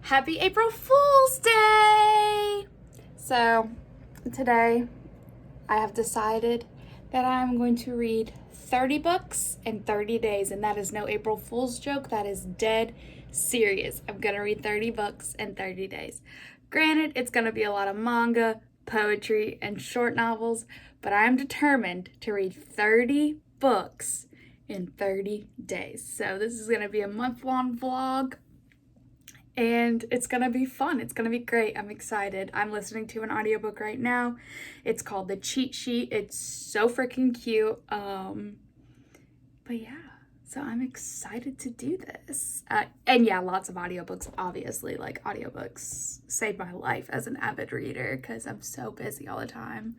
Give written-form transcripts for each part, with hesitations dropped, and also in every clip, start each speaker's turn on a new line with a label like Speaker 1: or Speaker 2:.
Speaker 1: Happy April Fool's Day! So, today I have decided that I'm going to read 30 books in 30 days, and that is no April Fool's joke, that is dead serious. I'm gonna read 30 books in 30 days. Granted, it's gonna be a lot of manga, poetry, and short novels, but I'm determined to read 30 books in 30 days. So, this is gonna be a month-long vlog. And it's gonna be fun. It's gonna be great. I'm excited. I'm listening to an audiobook right now. It's called The Cheat Sheet. It's so freaking cute. But yeah, so I'm excited to do this. And yeah, lots of audiobooks, obviously. Like, audiobooks saved my life as an avid reader because I'm so busy all the time.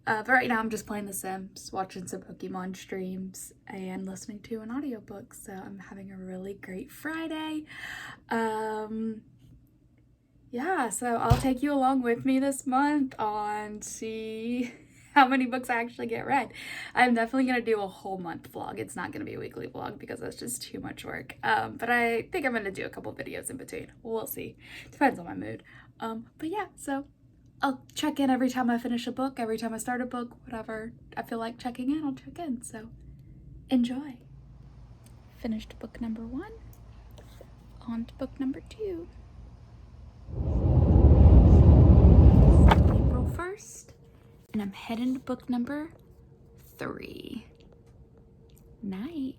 Speaker 1: But right now I'm just playing The Sims, watching some Pokemon streams, and listening to an audiobook. So I'm having a really great Friday. Yeah, so I'll take you along with me this month on see how many books I actually get read. I'm definitely going to do a whole month vlog. It's not going to be a weekly vlog because that's just too much work. But I think I'm going to do a couple videos in between. We'll see. Depends on my mood. But yeah, so I'll check in every time I finish a book, every time I start a book, whatever I feel like checking in, I'll check in. So enjoy. Finished book number 1. On to book number 2. April 1st, and I'm heading to book number 3. Night.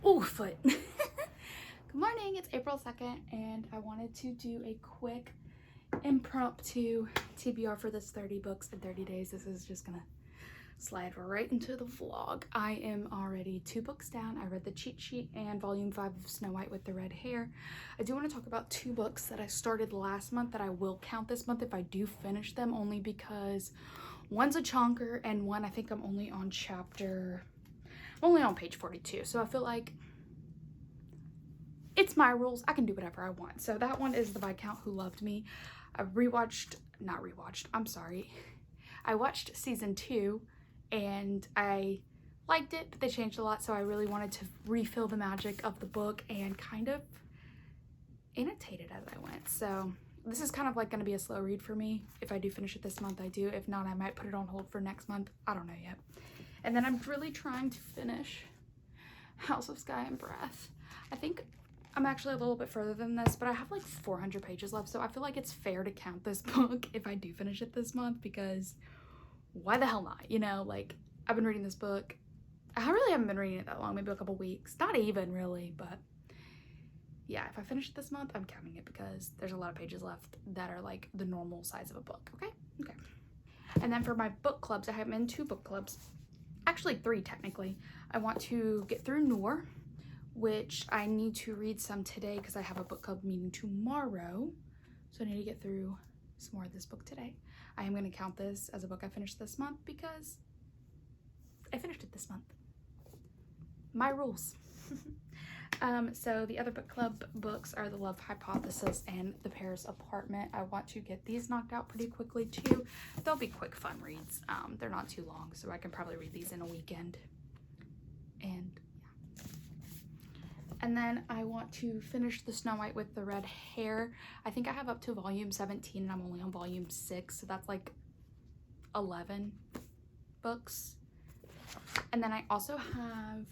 Speaker 1: Oh, foot. Good morning, it's April 2nd, and I wanted to do a quick impromptu TBR for this 30 books in 30 days. This is just gonna slide right into the vlog. I am already 2 books down. I read The Cheat Sheet and volume 5 of Snow White with the Red Hair. I do want to talk about 2 books that I started last month that I will count this month if I do finish them, only because one's a chonker and one I think I'm only on page 42. So I feel like it's my rules. I can do whatever I want. So that one is The Viscount Who Loved Me. I watched season 2 and I liked it, but they changed a lot, so I really wanted to refill the magic of the book and kind of annotate it as I went. So this is kind of like going to be a slow read for me. If I do finish it this month, I do. If not, I might put it on hold for next month. I don't know yet. And then I'm really trying to finish House of Sky and Breath. I think I'm actually a little bit further than this, but I have like 400 pages left, so I feel like it's fair to count this book if I do finish it this month, because why the hell not? You know, like, I've been reading this book. I really haven't been reading it that long, maybe a couple weeks. Not even really, but yeah, if I finish it this month, I'm counting it because there's a lot of pages left that are like the normal size of a book, okay? Okay. And then for my book clubs, I have in 2 book clubs. Actually 3 technically. I want to get through Noor, which I need to read some today because I have a book club meeting tomorrow. So I need to get through some more of this book today. I am going to count this as a book I finished this month because I finished it this month. My rules. So the other book club books are The Love Hypothesis and The Paris Apartment. I want to get these knocked out pretty quickly too. They'll be quick, fun reads. They're not too long, so I can probably read these in a weekend. And yeah. And then I want to finish the Snow White with the Red Hair. I think I have up to volume 17 and I'm only on volume 6, so that's like 11 books. And then I also have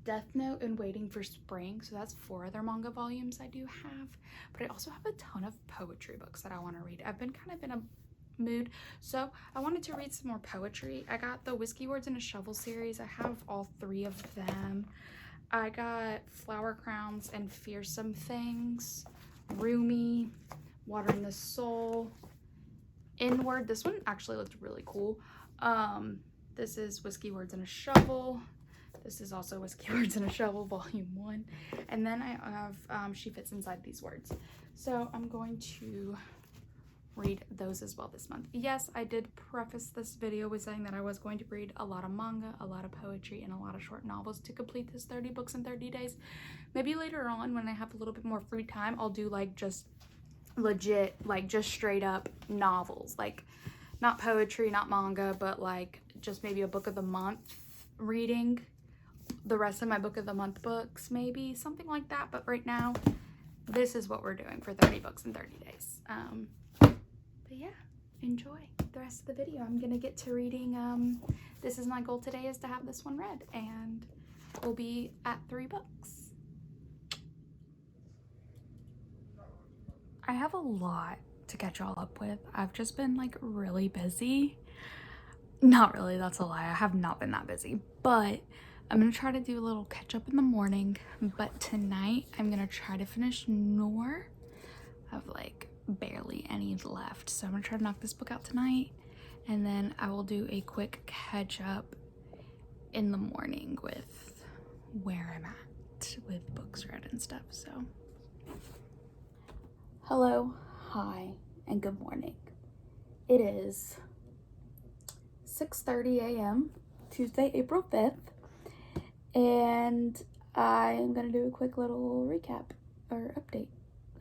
Speaker 1: Death Note and Waiting for Spring, so that's 4 other manga volumes I do have. But I also have a ton of poetry books that I want to read. I've been kind of in a mood, so I wanted to read some more poetry. I got the Whiskey Words in a Shovel series. I have all 3 of them. I got Flower Crowns and Fearsome Things, Rumi, Water in the Soul, Inward. This one actually looked really cool. This is Whiskey Words in a Shovel. This is also Whiskey Words in a Shovel, volume 1. And then I have She Fits Inside These Words. So I'm going to read those as well this month. Yes, I did preface this video with saying that I was going to read a lot of manga, a lot of poetry, and a lot of short novels to complete this 30 books in 30 days. Maybe later on when I have a little bit more free time, I'll do like just legit, like just straight up novels, like not poetry, not manga, but like just maybe a book of the month reading the rest of my book of the month books, maybe something like that. But right now, this is what we're doing for 30 books in 30 days. But yeah, enjoy the rest of the video. I'm gonna get to reading. This is my goal today, is to have this one read, and we'll be at 3 books. I have a lot to catch all up with. I've just been like really busy. Not really, that's a lie. I have not been that busy, but I'm gonna try to do a little catch up in the morning. But tonight I'm gonna try to finish Noor. I have like barely any left, so I'm gonna try to knock this book out tonight, and then I will do a quick catch up in the morning with where I'm at with books read and stuff. So hello, hi, and good morning. It is 6:30 a.m. Tuesday, April 5th, and I am gonna do a quick little recap or update.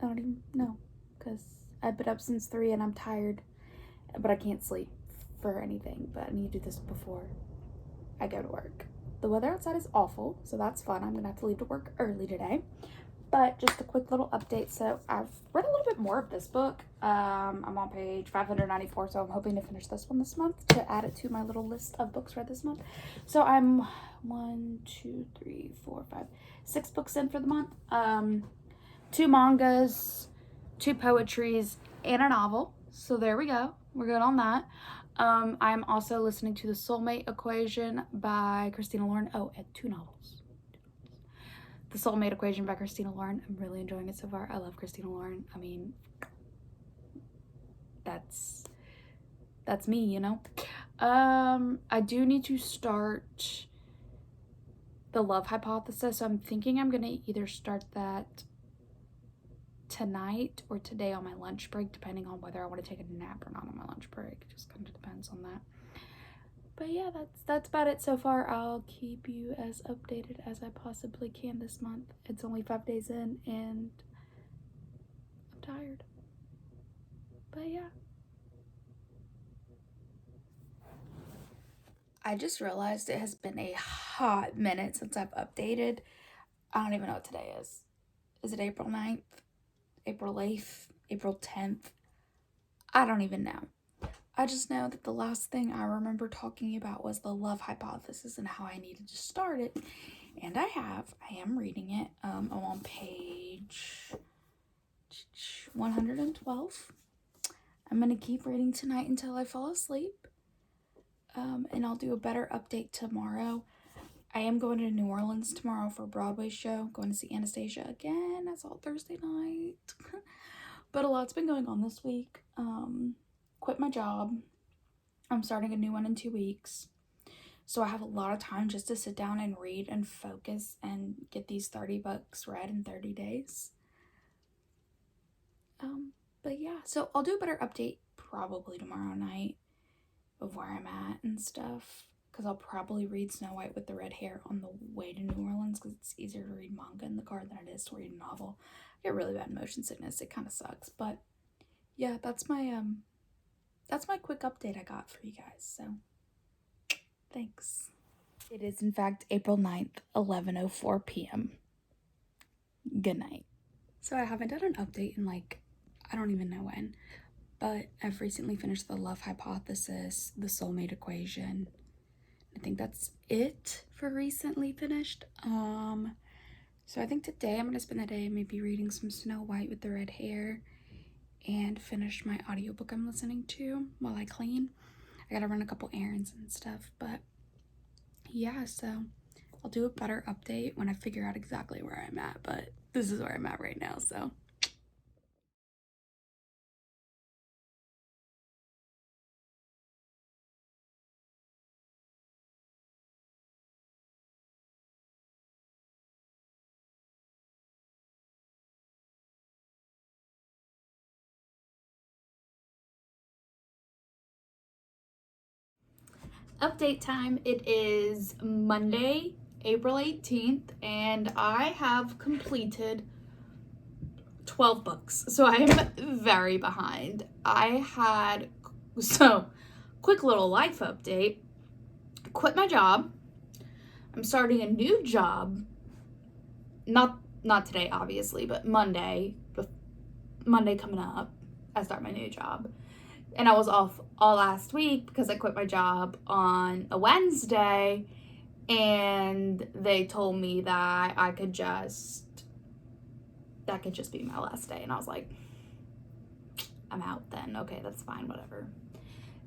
Speaker 1: I don't even know, because I've been up since 3 and I'm tired, but I can't sleep for anything, but I need to do this before I go to work. The weather outside is awful, so that's fun. I'm gonna have to leave to work early today. But just a quick little update. So I've read a little bit more of this book. I'm on page 594, so I'm hoping to finish this one this month to add it to my little list of books read this month. So I'm 6 books in for the month. 2 mangas, 2 poetries, and a novel. So there we go. We're good on that. I'm also listening to The Soulmate Equation by Christina Lauren. Oh, and 2 novels. The Soulmate Equation by Christina Lauren. I'm really enjoying it so far. I love Christina Lauren. I mean, that's me, you know. I do need to start The Love Hypothesis, so I'm thinking I'm gonna either start that tonight or today on my lunch break, depending on whether I want to take a nap or not on my lunch break. It just kind of depends on that. But yeah, that's about it so far. I'll keep you as updated as I possibly can this month. It's only 5 days in and I'm tired. But yeah. I just realized it has been a hot minute since I've updated. I don't even know what today is. Is it April 9th? April 8th? April 10th? I don't even know. I just know that the last thing I remember talking about was The Love Hypothesis and how I needed to start it. And I am reading it. I'm on page 112. I'm going to keep reading tonight until I fall asleep. And I'll do a better update tomorrow. I am going to New Orleans tomorrow for a Broadway show. Going to see Anastasia again. That's all Thursday night. But a lot's been going on this week. Quit my job. I'm starting a new one in 2 weeks. So I have a lot of time just to sit down and read and focus and get these 30 books read in 30 days. But yeah, so I'll do a better update probably tomorrow night of where I'm at and stuff, because I'll probably read Snow White with the Red Hair on the way to New Orleans, because it's easier to read manga in the car than it is to read a novel. I get really bad motion sickness. It kind of sucks, but yeah, that's my quick update I got for you guys. So thanks. It is in fact April 9th, 11:04 p.m. Good night. So I haven't done an update in like, I don't even know when, but I've recently finished The Love Hypothesis, The Soulmate Equation. I think that's it for recently finished. So I think today I'm gonna spend the day maybe reading some Snow White with the Red Hair and finish my audiobook I'm listening to while I clean. I gotta run a couple errands and stuff, but yeah, so I'll do a better update when I figure out exactly where I'm at, but this is where I'm at right now, so. Update time. It is Monday, April 18th, and I have completed 12 books. So I am very behind. Quick little life update. Quit my job. I'm starting a new job. Not today, obviously, but Monday coming up, I start my new job. And I was off all last week because I quit my job on a Wednesday, and they told me that that could just be my last day. And I was like, I'm out then. Okay, that's fine, whatever.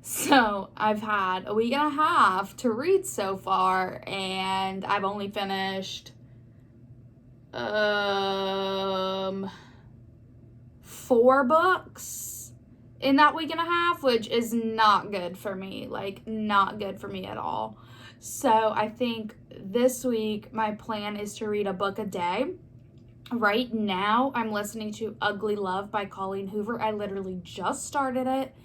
Speaker 1: So I've had a week and a half to read so far, and I've only finished 4 books in that week and a half, which is not good for me. Like, not good for me at all. So I think this week my plan is to read a book a day. Right now I'm listening to Ugly Love by Colleen Hoover. I literally just started it.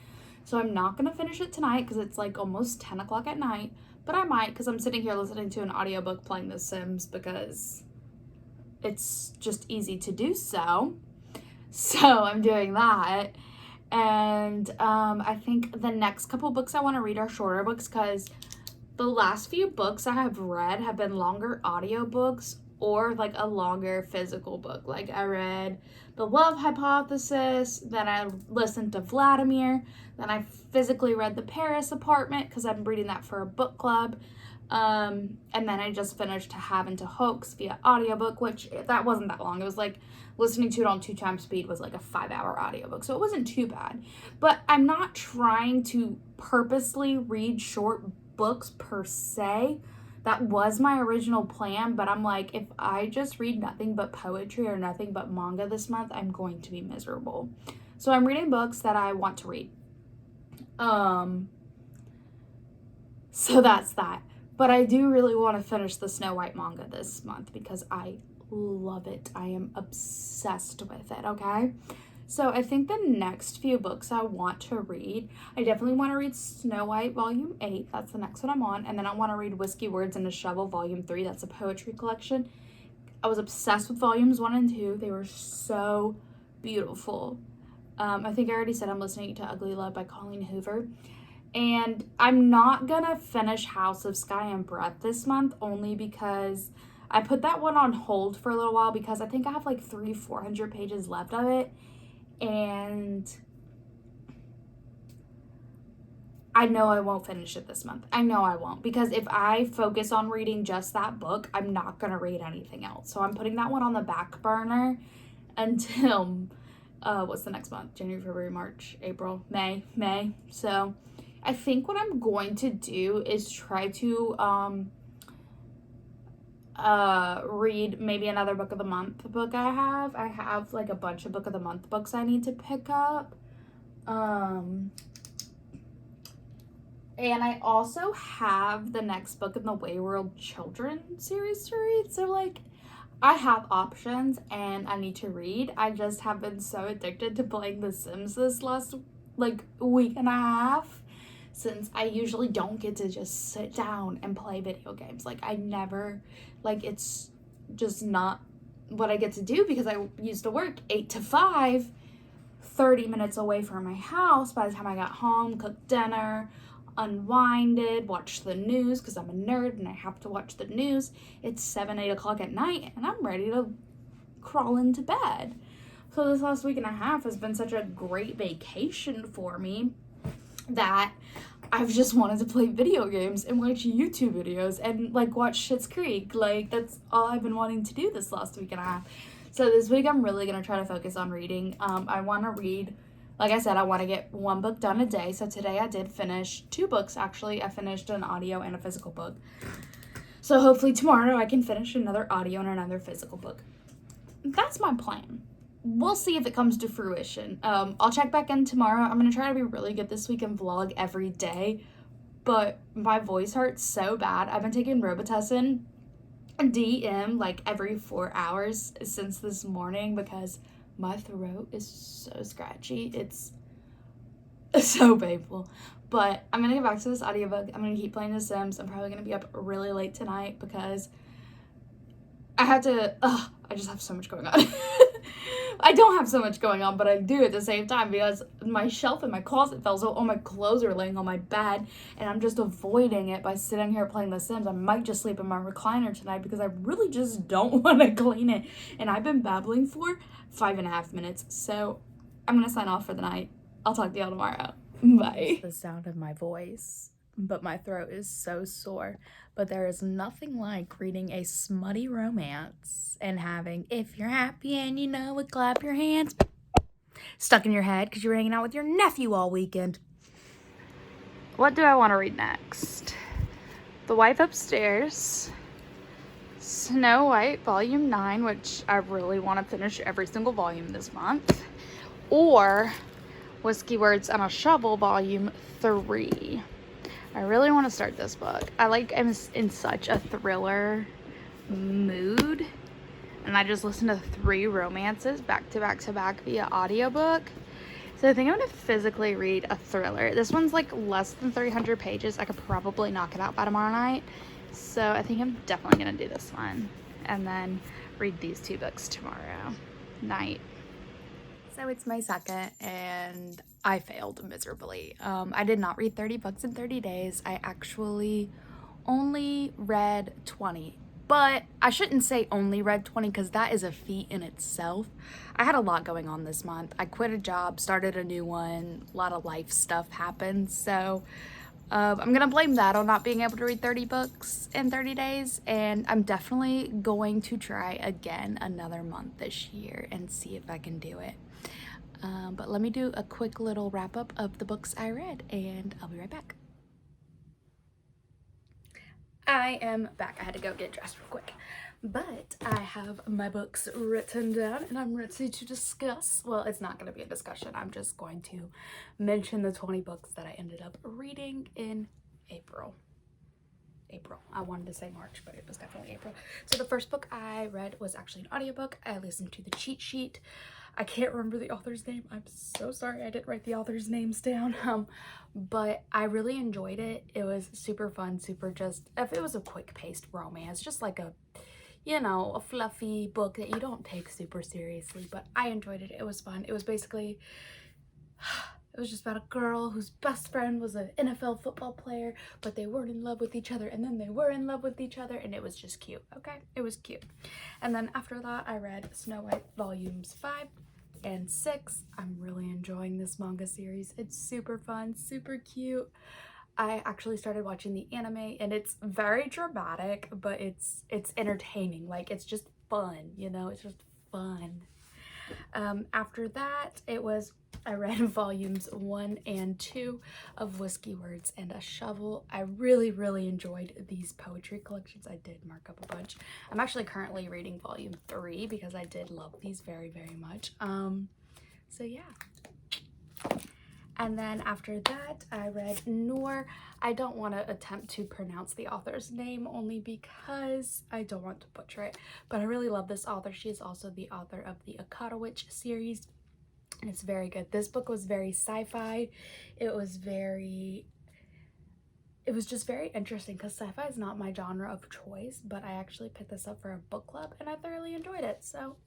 Speaker 1: So I'm not going to finish it tonight because it's like almost 10 o'clock at night. But I might, because I'm sitting here listening to an audiobook playing The Sims because it's just easy to do so. So I'm doing that. And I think the next couple books I want to read are shorter books because the last few books I have read have been longer audiobooks or like a longer physical book. Like I read The Love Hypothesis, then I listened to Vladimir, then I physically read The Paris Apartment because I'm reading that for a book club. And then I just finished To Have and to Hoax via audiobook, which that wasn't that long. It was like listening to it on 2 times speed was like a 5-hour audiobook, so it wasn't too bad. But I'm not trying to purposely read short books per se. That was my original plan, but I'm like, if I just read nothing but poetry or nothing but manga this month, I'm going to be miserable. So I'm reading books that I want to read. So that's that. But I do really want to finish the Snow White manga this month because I love it. I am obsessed with it, okay? So I think the next few books I want to read, I definitely want to read Snow White Volume 8. That's the next one I'm on. And then I want to read Whiskey Words in a Shovel Volume 3. That's a poetry collection. I was obsessed with Volumes 1 and 2. They were so beautiful. I think I already said I'm listening to Ugly Love by Colleen Hoover. And I'm not going to finish House of Sky and Breath this month only because I put that one on hold for a little while because I think I have like 400 pages left of it. And I know I won't finish it this month. I know I won't, because if I focus on reading just that book, I'm not going to read anything else. So I'm putting that one on the back burner until, what's the next month? January, February, March, April, May. So I think what I'm going to do is try to, read maybe another book of the month book I have like a bunch of book of the month books I need to pick up. And I also have the next book in the Wayworld Children series to read. So like I have options and I need to read. I just have been so addicted to playing The Sims this last like week and a half, since I usually don't get to just sit down and play video games. Like I never, like it's just not what I get to do because I used to work 8 to 5, 30 minutes away from my house. By the time I got home, cooked dinner, unwinded, watched the news because I'm a nerd and I have to watch the news. It's 7, 8 o'clock at night and I'm ready to crawl into bed. So this last week and a half has been such a great vacation for me that I've just wanted to play video games and watch YouTube videos and like watch Schitt's Creek. Like that's all I've been wanting to do this last week and a half. So this week I'm really going to try to focus on reading. I want to read, like I said, I want to get 1 book done a day. So today I did finish 2 books actually. I finished an audio and a physical book. So hopefully tomorrow I can finish another audio and another physical book. That's my plan. We'll see if it comes to fruition. I'll check back in tomorrow. I'm going to try to be really good this week and vlog every day, but my voice hurts so bad. I've been taking Robitussin DM like every 4 hours since this morning because my throat is so scratchy. It's so painful. But I'm going to get back to this audiobook. I'm going to keep playing The Sims. I'm probably going to be up really late tonight because I just have so much going on. I don't have so much going on, but I do at the same time because my shelf in my closet fell, so all my clothes are laying on my bed, and I'm just avoiding it by sitting here playing The Sims. I might just sleep in my recliner tonight because I really just don't want to clean it. And I've been babbling for 5.5 minutes, so I'm going to sign off for the night. I'll talk to y'all tomorrow. Bye. The sound of my voice, but my throat is so sore. But there is nothing like reading a smutty romance and having "if you're happy and you know it, clap your hands" stuck in your head because you were hanging out with your nephew all weekend. What do I want to read next? The Wife Upstairs, Snow White Volume 9, which I really want to finish every single volume this month, or Whiskey Words and a Shovel Volume 3. I really want to start this book. I'm in such a thriller mood, and I just listened to 3 romances back to back to back via audiobook. So I think I'm gonna physically read a thriller. This one's like less than 300 pages. I could probably knock it out by tomorrow night. So I think I'm definitely gonna do this one and then read these 2 books tomorrow night. So it's my second and I failed miserably. I did not read 30 books in 30 days. I actually only read 20. But I shouldn't say only read 20 because that is a feat in itself. I had a lot going on this month. I quit a job, started a new one, a lot of life stuff happened. So I'm gonna blame that on not being able to read 30 books in 30 days. And I'm definitely going to try again another month this year and see if I can do it. But let me do a quick little wrap up of the books I read and I'll be right back. I am back. I had to go get dressed real quick, but I have my books written down and I'm ready to discuss. Well, it's not going to be a discussion. I'm just going to mention the 20 books that I ended up reading in April. I wanted to say March, but it was definitely April. So the first book I read was actually an audiobook. I listened to the cheat sheet. I can't remember the author's name. I'm so sorry I didn't write the author's names down. But I really enjoyed it. It was super fun, if it was a quick-paced romance, just like a, you know, a fluffy book that you don't take super seriously, but I enjoyed it. It was fun. It was basically, it was just about a girl whose best friend was an NFL football player, but they weren't in love with each other, and then they were in love with each other, and it was just cute, okay? It was cute. And then after that, I read Snow White Volumes 5 and 6. I'm really enjoying this manga series. It's super fun, super cute. I actually started watching the anime, and it's very dramatic, but it's entertaining. Like, it's just fun, you know? It's just fun. After that, I read volumes 1 and 2 of Whiskey Words and a Shovel. I really, really enjoyed these poetry collections. I did mark up a bunch. I'm actually currently reading volume 3 because I did love these very, very much. So yeah. And then after that, I read Noor. I don't want to attempt to pronounce the author's name only because I don't want to butcher it, but I really love this author. She is also the author of the Akata Witch series, and it's very good. This book was very sci-fi. It was just very interesting because sci-fi is not my genre of choice, but I actually picked this up for a book club and I thoroughly enjoyed it. So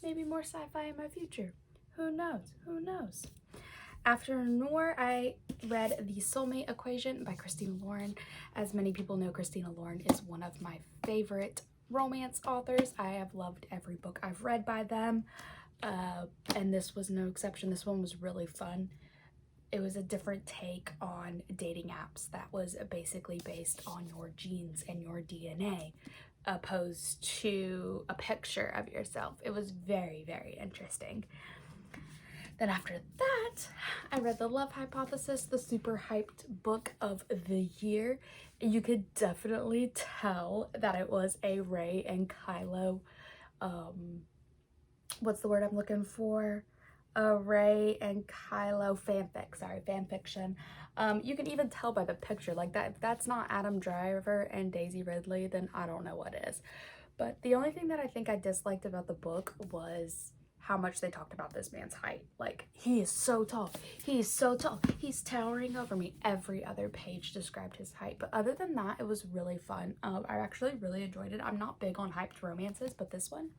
Speaker 1: maybe more sci-fi in my future. Who knows? Who knows? After Noor, I read The Soulmate Equation by Christina Lauren. As many people know, Christina Lauren is one of my favorite romance authors. I have loved every book I've read by them, and this was no exception. This one was really fun. It was a different take on dating apps that was basically based on your genes and your DNA, opposed to a picture of yourself. It was very, very interesting. Then after that, I read The Love Hypothesis, the super hyped book of the year. You could definitely tell that it was a Rey and Kylo, what's the word I'm looking for? A Rey and Kylo fanfiction. You can even tell by the picture, like that. If that's not Adam Driver and Daisy Ridley, then I don't know what is. But the only thing that I think I disliked about the book was how much they talked about this man's height. Like, he is so tall. He's so tall. He's towering over me. Every other page described his height. But other than that, it was really fun. I actually really enjoyed it. I'm not big on hyped romances, but this one,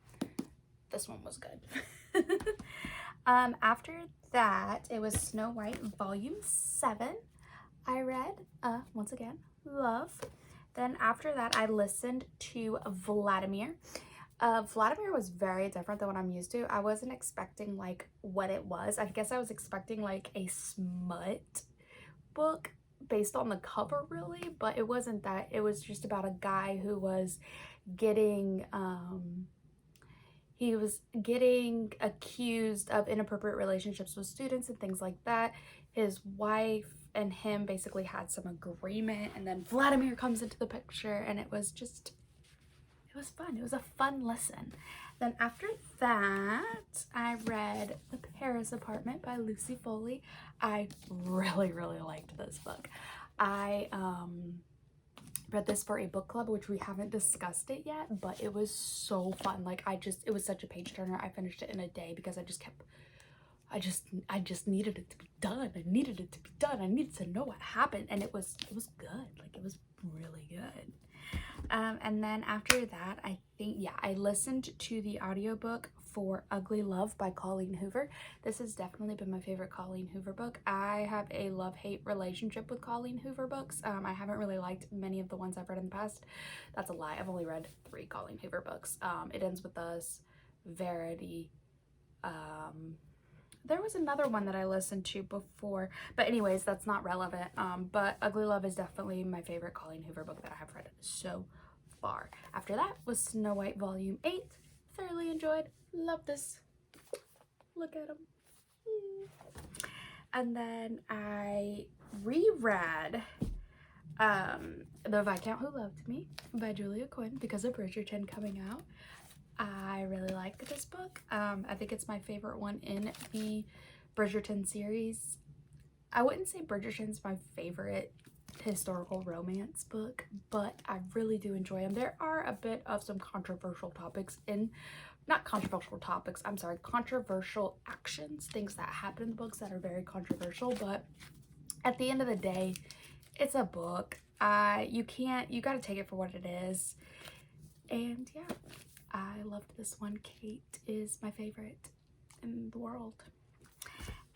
Speaker 1: this one was good. After that, it was Snow White Volume 7. I read, once again, Love. Then after that, I listened to Vladimir. Vladimir was very different than what I'm used to. I wasn't expecting like what it was. I guess I was expecting like a smut book based on the cover really, but it wasn't that. It was just about a guy who was getting accused of inappropriate relationships with students and things like that. His wife and him basically had some agreement, and then Vladimir comes into the picture, and it was fun. It was a fun listen. Then after that, I read The Paris Apartment by Lucy Foley. I really, really liked this book. I read this for a book club, which we haven't discussed it yet, but it was so fun. Like, it was such a page turner. I finished it in a day because I just needed it to be done. I needed it to be done. I needed to know what happened, and it was good. Like, it was really good. And then after that, I listened to the audiobook for Ugly Love by Colleen Hoover. This has definitely been my favorite Colleen Hoover book. I have a love-hate relationship with Colleen Hoover books. I haven't really liked many of the ones I've read in the past. That's a lie. I've only read 3 Colleen Hoover books. It Ends With Us, Verity. There was another one that I listened to before, but anyways, that's not relevant. But Ugly Love is definitely my favorite Colleen Hoover book that I have read so far. After that was Snow White Volume 8. Thoroughly enjoyed. Love this. Look at him. And then I reread The Viscount Who Loved Me by Julia Quinn because of Bridgerton coming out. I really like this book. I think it's my favorite one in the Bridgerton series. I wouldn't say Bridgerton's my favorite historical romance book, but I really do enjoy them. There are a bit of some controversial topics controversial actions, things that happen in the books that are very controversial, but at the end of the day, it's a book. You gotta take it for what it is. And yeah, I loved this one. Kate is my favorite in the world.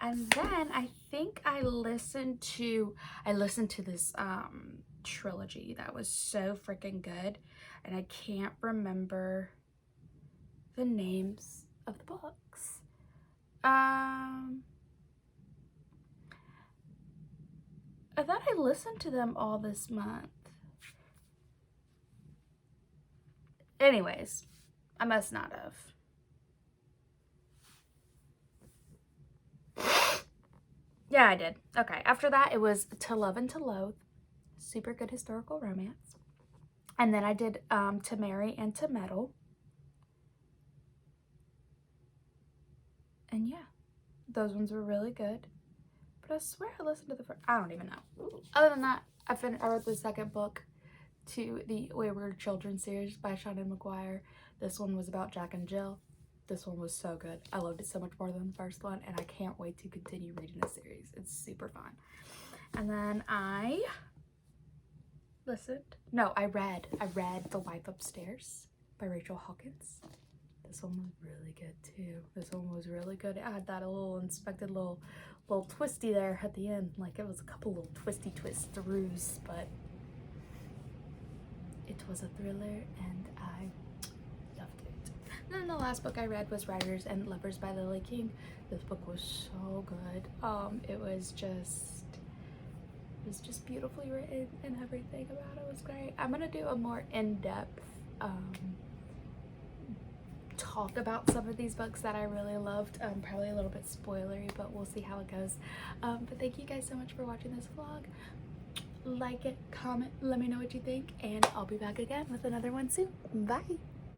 Speaker 1: And then I think I listened to this trilogy that was so freaking good, and I can't remember the names of the books. I thought I listened to them all this month. Anyways, I must not have. Yeah, I did. Okay, after that, it was To Love and to Loathe. Super good historical romance. And then I did To Marry and to Meddle. And yeah, those ones were really good. But I swear I listened to the first. I don't even know. Other than that, I read the second book to the Wayward Children series by Shannon McGuire. This one was about Jack and Jill. This one was so good. I loved it so much more than the first one, and I can't wait to continue reading the series. It's super fun. And then I read The Wife Upstairs by Rachel Hawkins. This one was really good too. This one was really good. It had that little unexpected little twisty there at the end. Like, it was a couple little twisty twist-throughs, but it was a thriller, and I loved it. And then the last book I read was Writers and Lovers by Lily King. This book was so good. It was just beautifully written, and everything about it was great. I'm gonna do a more in-depth talk about some of these books that I really loved. Probably a little bit spoilery, but we'll see how it goes. But thank you guys so much for watching this vlog. Like it, comment, let me know what you think, and I'll be back again with another one soon. Bye.